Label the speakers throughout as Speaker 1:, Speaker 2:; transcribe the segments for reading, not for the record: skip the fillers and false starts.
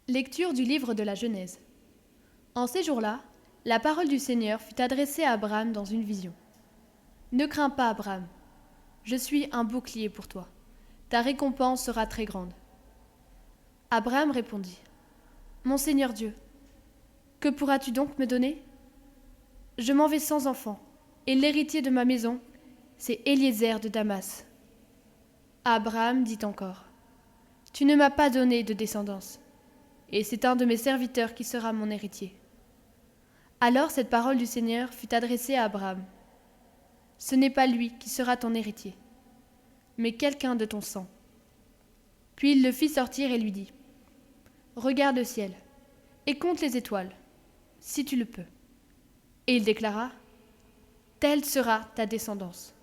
Speaker 1: Lecture du livre de la Genèse. En ces jours-là, la parole du Seigneur fut adressée à Abraham dans une vision. « Ne crains pas, Abraham, je suis un bouclier pour toi. Ta récompense sera très grande. » Abraham répondit, « Mon Seigneur Dieu, que pourras-tu donc me donner ? Je m'en vais sans enfant, et l'héritier de ma maison, c'est Éliézer de Damas. » Abraham dit encore, « Tu ne m'as pas donné de descendance, et c'est un de mes serviteurs qui sera mon héritier. » Alors cette parole du Seigneur fut adressée à Abraham. « Ce n'est pas lui qui sera ton héritier, mais quelqu'un de ton sang. » Puis il le fit sortir et lui dit, « Regarde le ciel, et compte les étoiles, si tu le peux. » Et il déclara, « Telle sera ta descendance. »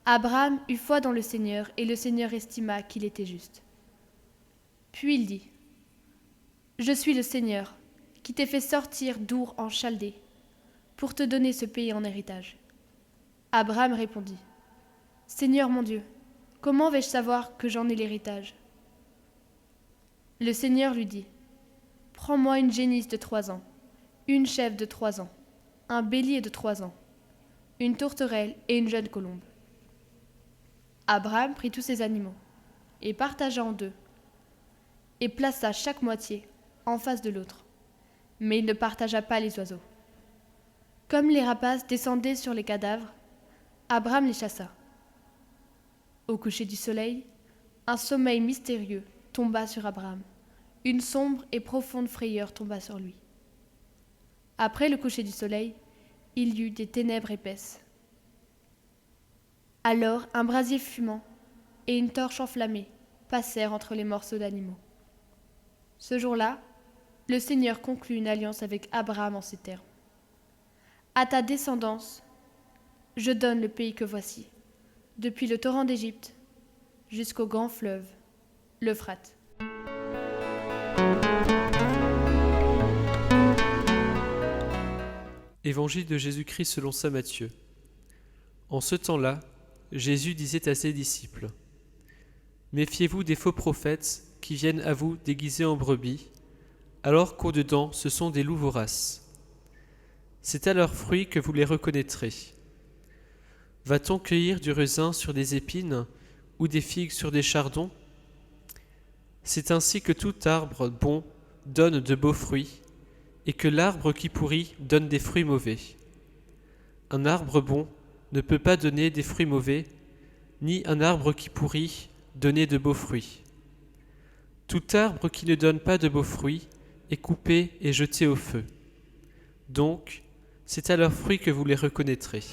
Speaker 1: Abraham eut foi dans le Seigneur, et le Seigneur estima qu'il était juste. Puis il dit, « Je suis le Seigneur, qui t'ai fait sortir d'Our en Chaldée, pour te donner ce pays en héritage. » Abraham répondit, « Seigneur mon Dieu, comment vais-je savoir que j'en ai l'héritage ?» Le Seigneur lui dit, « Prends-moi une génisse de 3 ans, une chèvre de 3 ans, un bélier de 3 ans, une tourterelle et une jeune colombe. » Abraham prit tous ces animaux, et partagea en deux, et plaça chaque moitié en face de l'autre. Mais il ne partagea pas les oiseaux. Comme les rapaces descendaient sur les cadavres, Abraham les chassa. Au coucher du soleil, un sommeil mystérieux tomba sur Abraham. Une sombre et profonde frayeur tomba sur lui. Après le coucher du soleil, il y eut des ténèbres épaisses. Alors un brasier fumant et une torche enflammée passèrent entre les morceaux d'animaux. Ce jour-là, le Seigneur conclut une alliance avec Abraham en ces termes. « À ta descendance, je donne le pays que voici, depuis le torrent d'Égypte jusqu'au grand fleuve, l'Euphrate. »
Speaker 2: Évangile de Jésus-Christ selon saint Matthieu. En ce temps-là, Jésus disait à ses disciples, « Méfiez-vous des faux prophètes qui viennent à vous déguisés en brebis, alors qu'au-dedans ce sont des loups voraces. C'est à leurs fruits que vous les reconnaîtrez. Va-t-on cueillir du raisin sur des épines ou des figues sur des chardons ? C'est ainsi que tout arbre bon donne de beaux fruits, et que l'arbre qui pourrit donne des fruits mauvais. Un arbre bon ne peut pas donner des fruits mauvais, ni un arbre qui pourrit donner de beaux fruits. Tout arbre qui ne donne pas de beaux fruits est coupé et jeté au feu. Donc, c'est à leurs fruits que vous les reconnaîtrez. »